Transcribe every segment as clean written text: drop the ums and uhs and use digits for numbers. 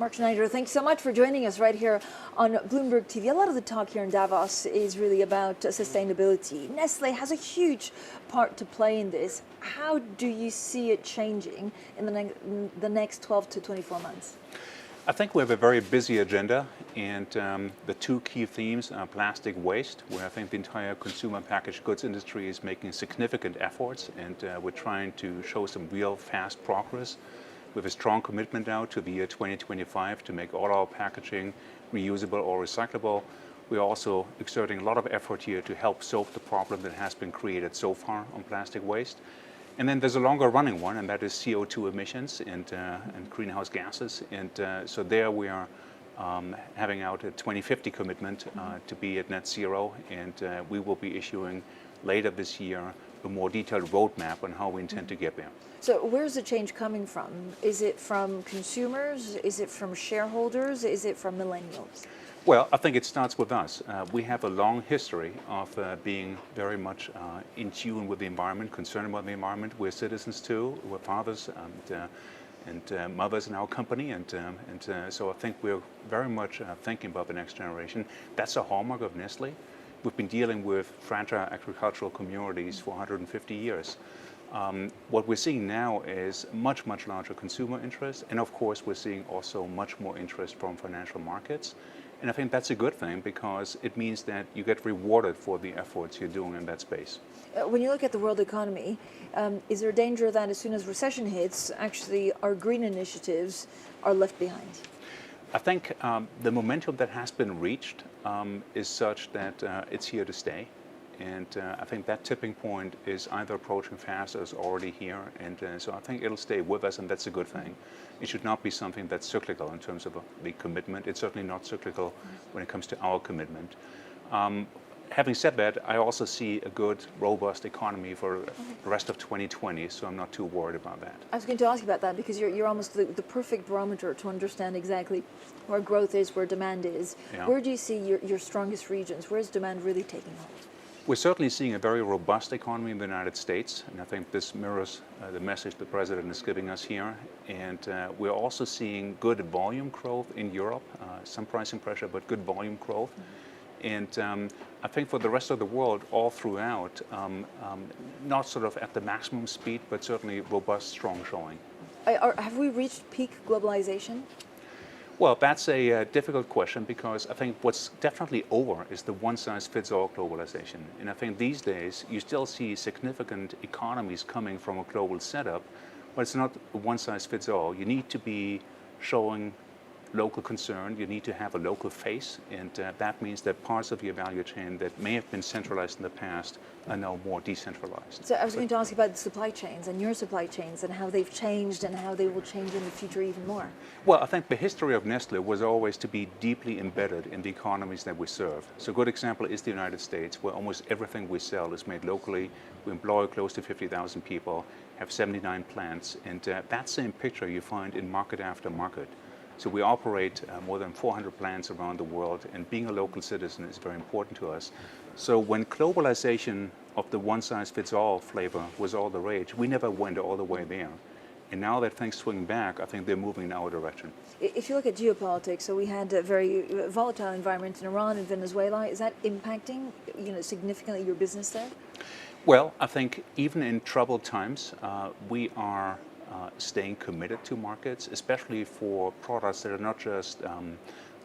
Mark Schneider, thanks so much for joining us right here on Bloomberg TV. A lot of the talk here in Davos is really about sustainability. Nestle has a huge part to play in this. How do you see it changing in the next 12 to 24 months? I think we have a very busy agenda, and the two key themes are plastic waste, where I think the entire consumer packaged goods industry is making significant efforts, and we're trying to show some real fast progress. We have a strong commitment now to the year 2025 to make all our packaging reusable or recyclable. We're also exerting a lot of effort here to help solve the problem that has been created so far on plastic waste. And then there's a longer running one, and that is CO2 emissions and greenhouse gases. And so there we are having out a 2050 commitment to be at net zero, and we will be issuing later this year a more detailed roadmap on how we intend to get there. So where's the change coming from? Is it from consumers? Is it from shareholders? Is it from millennials? Well, I think it starts with us. We have a long history of being very much in tune with the environment, concerned about the environment. We're citizens too. We're fathers and mothers in our company, and so I think we're very much thinking about the next generation. That's a hallmark of Nestle. We've been dealing with fragile agricultural communities for 150 years. What we're seeing now is much larger consumer interest, and of course we're seeing also much more interest from financial markets. And I think that's a good thing, because it means that you get rewarded for the efforts you're doing in that space. When you look at the world economy, is there a danger that as soon as recession hits, actually our green initiatives are left behind? I think the momentum that has been reached is such that it's here to stay. And I think that tipping point is either approaching fast or is already here. And so I think it'll stay with us, and that's a good thing. It should not be something that's cyclical in terms of the commitment. It's certainly not cyclical when it comes to our commitment. Having said that, I also see a good, robust economy for the rest of 2020, so I'm not too worried about that. I was going to ask you about that, because you're almost the perfect barometer to understand exactly where growth is, where demand is. Yeah. Where do you see your strongest regions? Where is demand really taking hold? We're certainly seeing a very robust economy in the United States, and I think this mirrors the message the President is giving us here. And we're also seeing good volume growth in Europe, some pricing pressure, but good volume growth. And I think for the rest of the world, all throughout, not sort of at the maximum speed, but certainly robust, strong showing. Have we reached peak globalization? Well, that's a difficult question, because I think what's definitely over is the one-size-fits-all globalization. And I think these days you still see significant economies coming from a global setup, but it's not one-size-fits-all. You need to be showing local concern, you need to have a local face, and that means that parts of your value chain that may have been centralized in the past are now more decentralized. So I was going to ask you about the supply chains and your supply chains and how they've changed and how they will change in the future even more. Well, I think the history of Nestle was always to be deeply embedded in the economies that we serve. So a good example is the United States, where almost everything we sell is made locally. We employ close to 50,000 people, have 79 plants, and that same picture you find in market after market. So we operate more than 400 plants around the world, and being a local citizen is very important to us. So when globalization of the one-size-fits-all flavor was all the rage, we never went all the way there. And now that things swing back, I think they're moving in our direction. If you look at geopolitics, so we had a very volatile environment in Iran and Venezuela. Is that impacting, significantly your business there? Well, I think even in troubled times, we are staying committed to markets, especially for products that are not just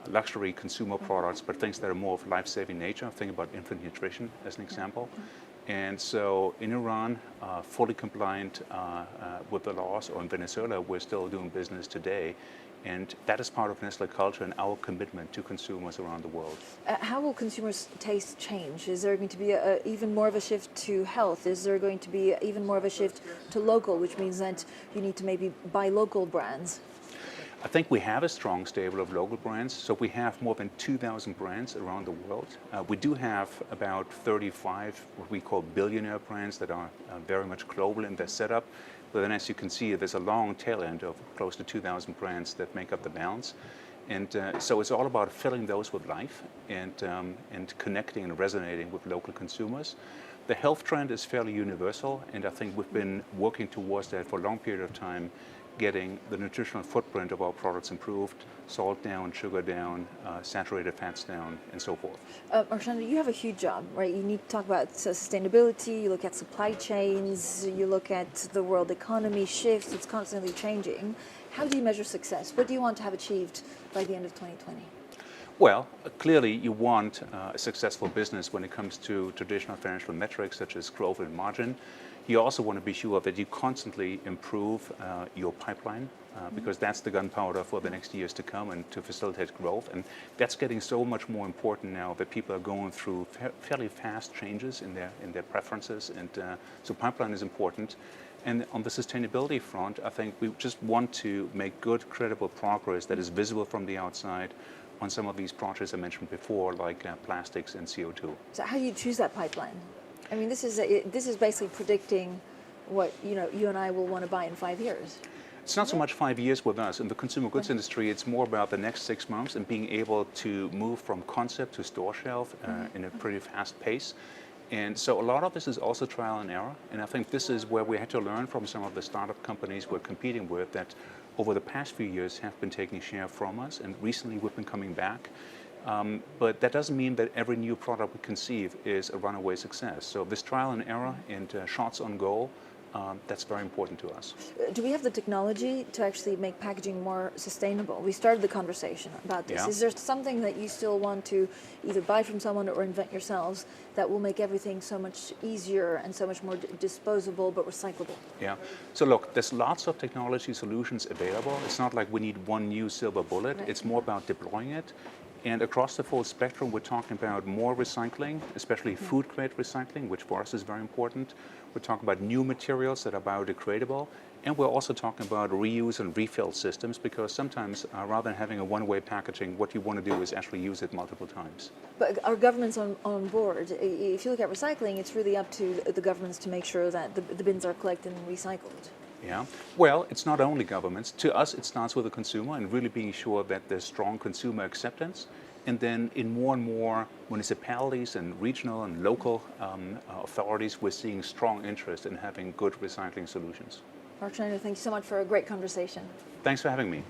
luxury consumer products, but things that are more of life-saving nature. Think about infant nutrition as an example. And so in Iran, fully compliant with the laws, or in Venezuela, we're still doing business today. And that is part of Nestle culture and our commitment to consumers around the world. How will consumers' taste change? Is there going to be even more of a shift to health? Is there going to be even more of a shift to local, which means that you need to maybe buy local brands? I think we have a strong stable of local brands. So we have more than 2,000 brands around the world. We do have about 35 what we call billionaire brands that are very much global in their setup. But then, as you can see, there's a long tail end of close to 2,000 brands that make up the balance. And so it's all about filling those with life and connecting and resonating with local consumers. The health trend is fairly universal, and I think we've been working towards that for a long period of time. getting the nutritional footprint of our products improved, salt down, sugar down, saturated fats down, and so forth. Arshana, you have a huge job, right? You need to talk about sustainability, you look at supply chains, you look at the world economy shifts, it's constantly changing. How do you measure success? What do you want to have achieved by the end of 2020? Well, clearly you want a successful business when it comes to traditional financial metrics such as growth and margin. You also want to be sure that you constantly improve your pipeline because that's the gunpowder for the next years to come and to facilitate growth. And that's getting so much more important now that people are going through fairly fast changes in their preferences. And so pipeline is important. And on the sustainability front, I think we just want to make good, credible progress that is visible from the outside on some of these projects I mentioned before, like plastics and CO2. So how do you choose that pipeline? I mean, this is basically predicting what you and I will want to buy in 5 years. It's not so much 5 years with us. In the consumer goods industry, it's more about the next 6 months and being able to move from concept to store shelf in a pretty fast pace. And so a lot of this is also trial and error. And I think this is where we had to learn from some of the startup companies we're competing with that over the past few years have been taking share from us. And recently we've been coming back. But that doesn't mean that every new product we conceive is a runaway success. So this trial and error and shots on goal, that's very important to us. Do we have the technology to actually make packaging more sustainable? We started the conversation about this. Yeah. Is there something that you still want to either buy from someone or invent yourselves that will make everything so much easier and so much more disposable but recyclable? Yeah. So look, there's lots of technology solutions available. It's not like we need one new silver bullet. Right. It's more about deploying it. And across the full spectrum, we're talking about more recycling, especially food-grade recycling, which for us is very important. We're talking about new materials that are biodegradable. And we're also talking about reuse and refill systems, because sometimes rather than having a one-way packaging, what you want to do is actually use it multiple times. But are governments on board? If you look at recycling, it's really up to the governments to make sure that the bins are collected and recycled. Yeah. Well, it's not only governments. To us, it starts with the consumer and really being sure that there's strong consumer acceptance. And then in more and more municipalities and regional and local authorities, we're seeing strong interest in having good recycling solutions. Mark Schneider, thank you so much for a great conversation. Thanks for having me.